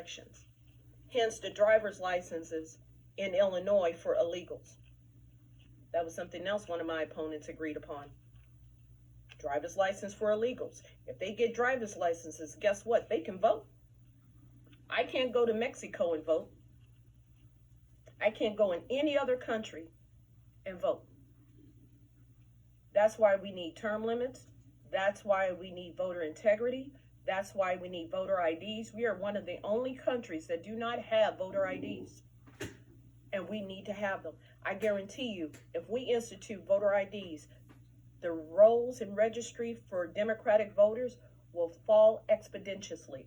elections. Hence the driver's licenses in Illinois for illegals. That was something else one of my opponents agreed upon. Driver's license for illegals. If they get driver's licenses, guess what? They can vote. I can't go to Mexico and vote. I can't go in any other country and vote. That's why we need term limits. That's why we need voter integrity. That's why we need voter IDs. We are one of the only countries that do not have voter IDs. And we need to have them. I guarantee you, if we institute voter IDs, the rolls and registry for Democratic voters will fall exponentially.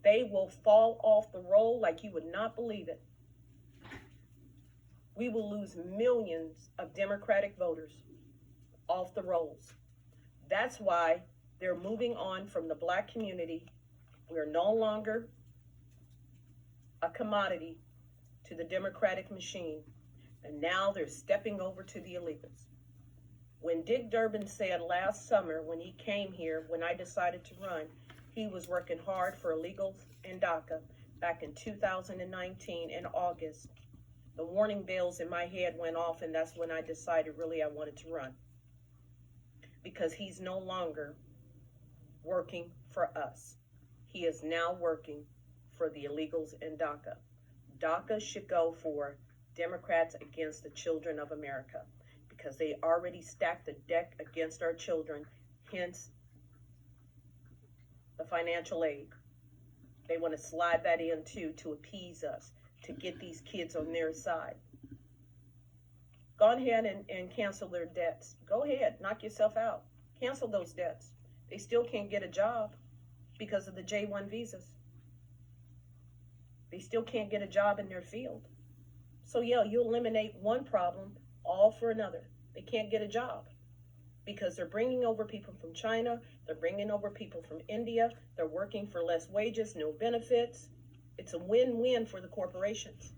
They will fall off the roll like you would not believe it. We will lose millions of Democratic voters off the rolls. That's why they're moving on from the black community. We're no longer a commodity to the Democratic machine. And now they're stepping over to the illegals. When Dick Durbin said last summer when he came here, when I decided to run, he was working hard for illegals in DACA back in 2019 in August. The warning bells in my head went off, and that's when I decided really I wanted to run. Because he's no longer working for us. He is now working for the illegals in DACA. DACA should go for Democrats against the children of America, because they already stacked the deck against our children, hence the financial aid. They want to slide that in too to appease us, to get these kids on their side. Go ahead and cancel their debts. Go ahead, knock yourself out. Cancel those debts. They still can't get a job because of the J-1 visas. They still can't get a job in their field. So yeah, you eliminate one problem, all for another. They can't get a job because they're bringing over people from China. They're bringing over people from India. They're working for less wages, no benefits. It's a win-win for the corporations.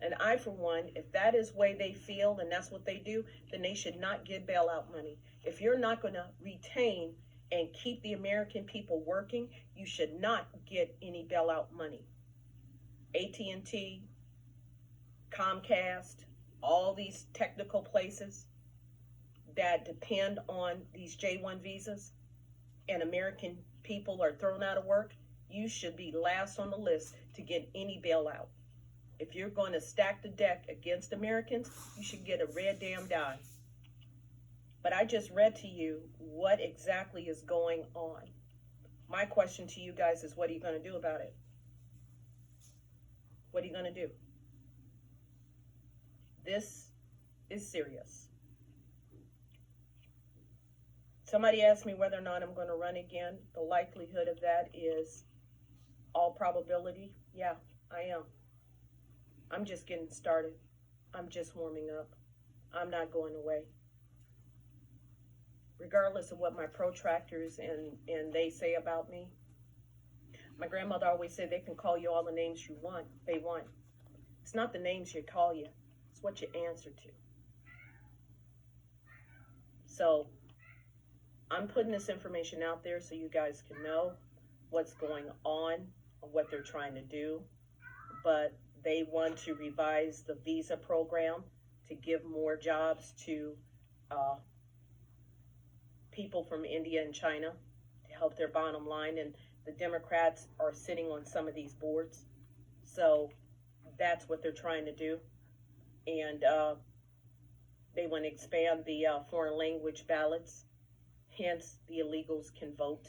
And I, for one, if that is the way they feel and that's what they do, then they should not get bailout money. If you're not going to retain and keep the American people working, you should not get any bailout money. AT&T, Comcast, all these technical places that depend on these J-1 visas and American people are thrown out of work, you should be last on the list to get any bailout. If you're going to stack the deck against Americans, you should get a red damn dime. But I just read to you what exactly is going on. My question to you guys is, what are you going to do about it? What are you going to do? This is serious. Somebody asked me whether or not I'm going to run again. The likelihood of that is all probability. Yeah, I am. I'm just getting started. I'm just warming up. I'm not going away. Regardless of what my protractors and they say about me. My grandmother always said they can call you all the names you want. They want. It's not the names you call you. It's what you answer to. So I'm putting this information out there so you guys can know what's going on, what they're trying to do. But they want to revise the visa program to give more jobs to people from India and China to help their bottom line. And the Democrats are sitting on some of these boards. So that's what they're trying to do. And they want to expand the foreign language ballots. Hence, the illegals can vote.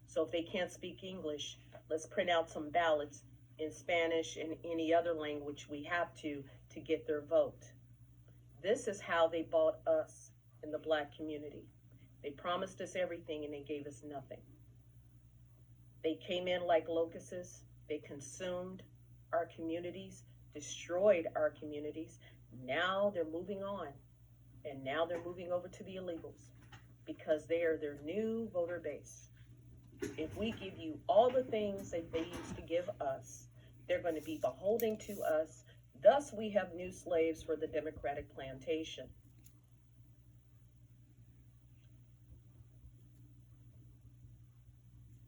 So if they can't speak English, let's print out some ballots in Spanish and any other language we have to get their vote. This is how they bought us in the black community. They promised us everything and they gave us nothing. They came in like locusts. They consumed our communities, destroyed our communities. Now they're moving on. And now they're moving over to the illegals because they are their new voter base. If we give you all the things that they used to give us, they're going to be beholden to us. Thus, we have new slaves for the Democratic plantation.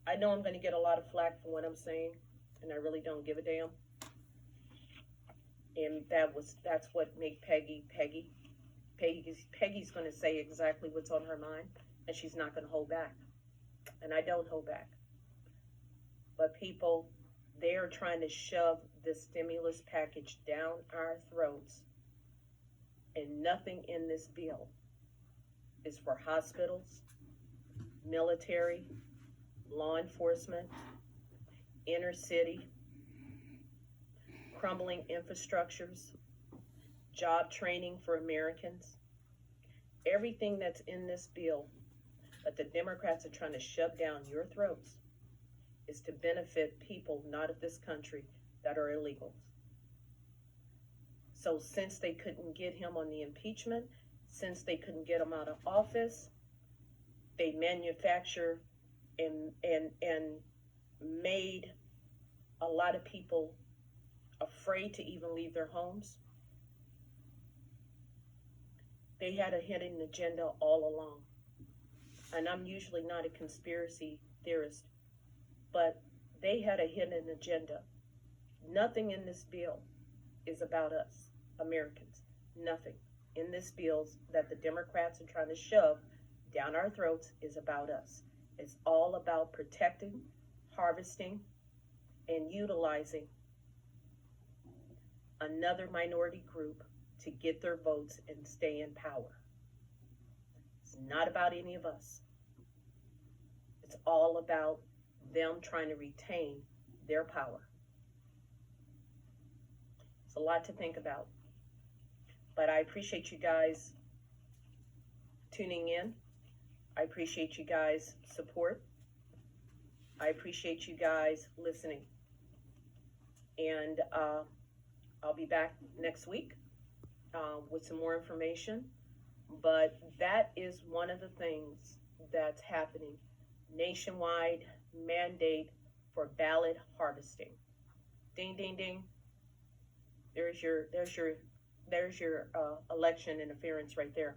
I know I'm going to get a lot of flack for what I'm saying, and I really don't give a damn. And that's what made Peggy Peggy. Peggy's going to say exactly what's on her mind, and she's not going to hold back. And I don't hold back. But people, they are trying to shove this stimulus package down our throats, and nothing in this bill is for hospitals, military, law enforcement, inner city, crumbling infrastructures, job training for Americans. Everything that's in this bill that the Democrats are trying to shove down your throats is to benefit people not of this country that are illegals. So since they couldn't get him on the impeachment, since they couldn't get him out of office, they manufacture and made a lot of people afraid to even leave their homes. They had a hidden agenda all along. And I'm usually not a conspiracy theorist, but they had a hidden agenda. Nothing in this bill is about us, Americans. Nothing in this bill that the Democrats are trying to shove down our throats is about us. It's all about protecting, harvesting, and utilizing another minority group to get their votes and stay in power. It's not about any of us. It's all about them trying to retain their power. It's a lot to think about. But I appreciate you guys tuning in. I appreciate you guys' support. I appreciate you guys listening. And I'll be back next week with some more information. But that is one of the things that's happening. Nationwide mandate for ballot harvesting. Ding, ding, ding. There's your election interference right there.